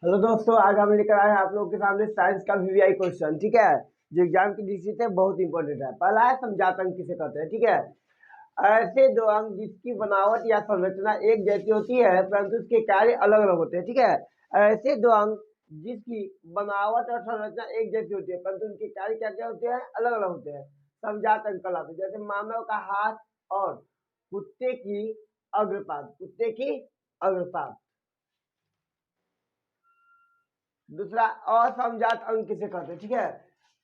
Hello दोस्तों, आज हम लेकर आए हैं आप लोगों के सामने साइंस का वीवीआई क्वेश्चन। ठीक है, जो एग्जाम की दृष्टि से बहुत इंपॉर्टेंट है। पहला है समझात अंक किसे कहते हैं। ठीक है, ऐसे दो अंक जिसकी बनावट या संरचना एक जैसी होती है परंतु उसके कार्य अलग अलग होते हैं। ठीक है, ऐसे दो अंक जिसकी बनावट और संरचना एक जैसी होती है परंतु उनके कार्य क्या क्या होते हैं, अलग अलग होते हैं, समझात अंक कहलाते हैं। जैसे मानव का हाथ और कुत्ते की अग्रपाद, कुत्ते की अग्रपाद। दूसरा असमजात अंग किसे कहते हैं। ठीक है,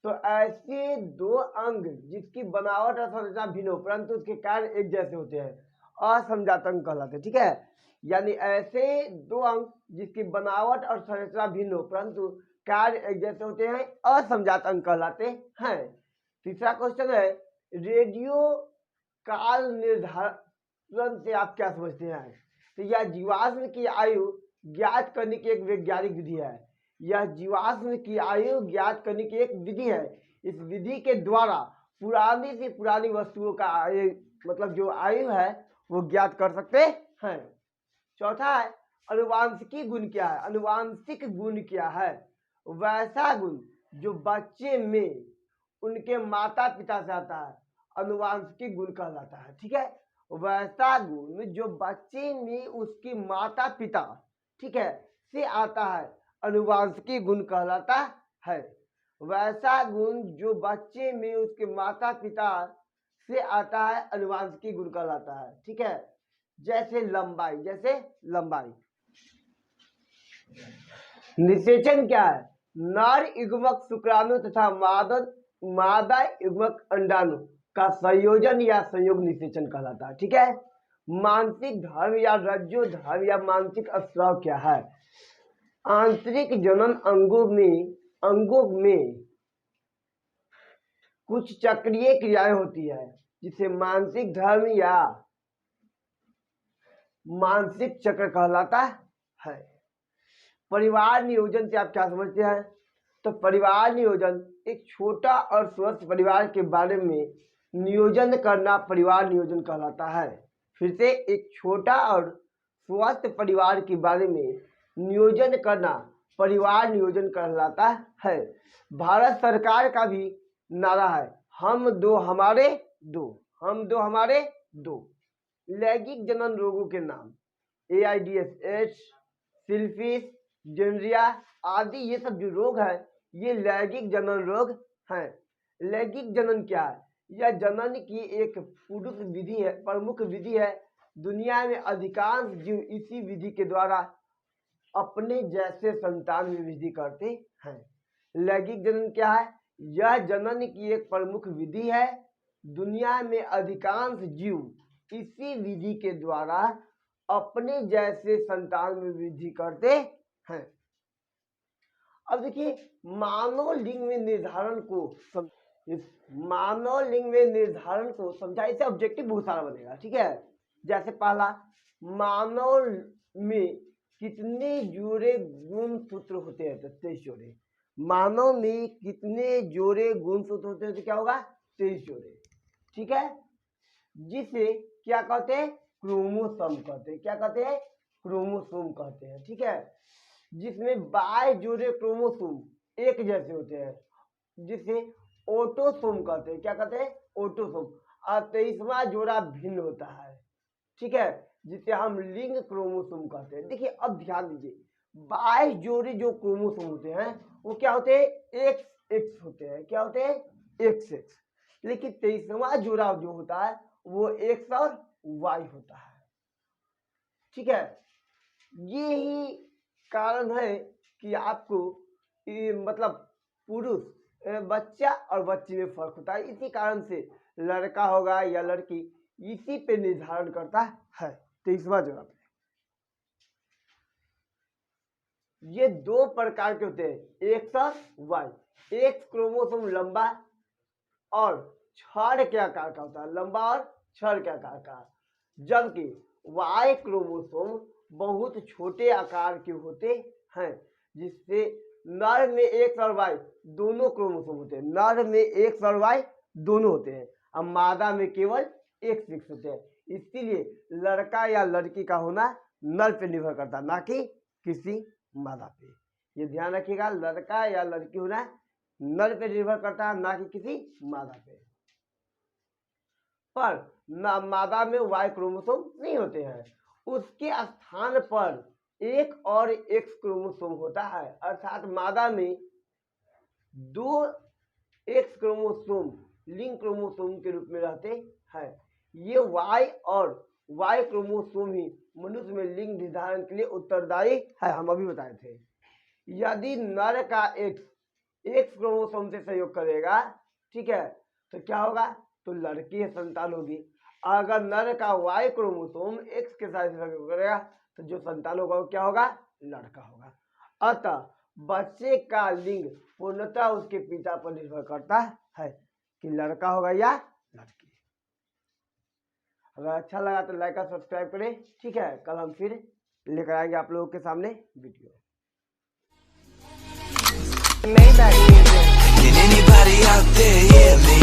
तो ऐसे दो अंग जिसकी बनावट और संरचना भिन्न हो परंतु उसके कार्य एक जैसे होते हैं, असमजात अंग कहलाते हैं। ठीक है, यानी ऐसे दो अंग जिसकी बनावट और संरचना भिन्न हो परंतु कार्य एक जैसे होते हैं, असमजात अंग कहलाते हैं। तीसरा क्वेश्चन है, रेडियो काल निर्धारण से आप क्या समझते हैं। तो यह जीवाश्म की आयु ज्ञात करने की एक वैज्ञानिक विधि है। यह जीवाश्म की आयु ज्ञात करने की एक विधि है। इस विधि के द्वारा पुरानी से पुरानी वस्तुओं का मतलब जो आयु है वो ज्ञात कर सकते हैं। चौथा है, अनुवांशिकी गुण क्या है। अनुवांशिक गुण क्या है, वैसा गुण जो बच्चे में उनके माता पिता से आता है, अनुवांशिक गुण कहलाता है। ठीक है, वैसा गुण जो बच्चे में उसकी माता पिता, ठीक है, से आता है, अनुवांशिकी गुण कहलाता है। वैसा गुण जो बच्चे में उसके माता पिता से आता है, अनुवांशिकी गुण कहलाता है। ठीक है, जैसे लंबाई, जैसे लंबाई। निषेचन क्या है, नर युग्मक शुक्राणु तथा मादा युग्मक अंडाणु का संयोजन या संयोग निषेचन कहलाता है। ठीक है, मानसिक धर्म या रज्जु धर्म या मानसिक स्राव क्या है। आंतरिक जनन अंगों में कुछ चक्रीय क्रियाएं होती है जिसे मानसिक धर्म या मानसिक चक्र कहलाता है। परिवार नियोजन से आप क्या समझते हैं। तो परिवार नियोजन एक छोटा और स्वस्थ परिवार के बारे में नियोजन करना परिवार नियोजन कहलाता है। फिर से, एक छोटा और स्वस्थ परिवार के बारे में नियोजन करना परिवार नियोजन कहलाता है। भारत सरकार का भी नारा है, हम दो हमारे दो, हम दो हमारे दो। लैंगिक जनन रोगों के नाम, एआईडीएस, एड्स, सिफिलिस, डिनरिया आदि, ये सब जो रोग है ये लैंगिक जनन रोग हैं। लैंगिक जनन क्या है, यह जनन की एक पुरुष विधि है, प्रमुख विधि है। दुनिया में अधिकांश जीव इसी विधि के द्वारा अपने जैसे संतान में वृद्धि करते हैं। लैंगिक जनन क्या है, यह जनन की एक प्रमुख विधि है। दुनिया में अधिकांश जीव इसी विधि के द्वारा अपने जैसे संतान में वृद्धि करते हैं। अब देखिए, मानव लिंग में निर्धारण को मानव लिंग में निर्धारण को समझा, इसे ऑब्जेक्टिव बहुत सारा बनेगा। ठीक है, जैसे पहला, मानव में कितने जोड़े गुण सूत्र होते हैं। तो 23 जोड़े। मानव में कितने जोड़े गुण सूत्र होते हैं, तो क्या होगा, 23 जोड़े। ठीक है, जिसे क्या कहते हैं, क्रोमोसोम कहते हैं। क्या कहते हैं, क्रोमोसोम कहते हैं। ठीक है, जिसमें 22 जोड़े क्रोमोसोम एक जैसे होते हैं, जिसे ऑटोसोम कहते हैं। क्या कहते हैं, ऑटोसोम। और 23वां जोड़ा भिन्न होता है। ठीक है, जिसे हम लिंग क्रोमोसोम कहते हैं। देखिए, अब ध्यान दीजिए, 22 जोड़े जो क्रोमोसोम होते हैं वो क्या होते हैं, एक्स एक्स होते हैं। क्या होते हैं, एक्स एक्स। लेकिन 23वां जोड़ा जो होता है वो एक्स और वाई होता है। ठीक है, ये ही कारण है कि आपको मतलब पुरुष बच्चा और बच्ची में फर्क होता है। इसी कारण से लड़का होगा या लड़की इसी पे निर्धारण करता है, 23वां जोड़ा पे। ये दो प्रकार के होते हैं, एक्स और वाई। एक्स क्रोमोसोम लंबा और छड़ के आकार का होता है, लंबा और छड़ के आकार का, जबकि वाई क्रोमोसोम बहुत छोटे आकार के होते हैं। जिससे नर में एक्स और वाई दोनों क्रोमोसोम होते हैं, नर में एक्स और वाई दोनों होते हैं, और मादा में केवल एक्स एक्स होते हैं। इसीलिए लड़का या लड़की का होना नर पे निर्भर करता है, ना कि किसी मादा पे। ये ध्यान रखिएगा, लड़का या लड़की होना नर पे निर्भर करता है, ना कि किसी मादा पे। पर मादा में वाई क्रोमोसोम नहीं होते हैं, उसके स्थान पर एक और एक्स क्रोमोसोम होता है, अर्थात मादा में 2 एक्स क्रोमोसोम लिंग क्रोमोसोम के रूप में रहते हैं। ये वाई और वाई क्रोमोसोम ही मनुष्य में लिंग निर्धारण के लिए उत्तरदायी है, हम अभी बताए थे। यदि नर का एक्स क्रोमोसोम से सहयोग करेगा, ठीक है, तो क्या होगा, तो लड़की संतान होगी। अगर नर का वाई क्रोमोसोम एक्स के साथ सहयोग करेगा तो जो संतान होगा वो क्या होगा, लड़का होगा। अतः बच्चे का लिंग पूर्णतः उसके पिता पर निर्भर करता है कि लड़का होगा या लड़की। अगर अच्छा लगा तो लाइक और सब्सक्राइब करें, ठीक है। कल हम फिर लेकर आएंगे आप लोगों के सामने video. Can anybody out there hear me?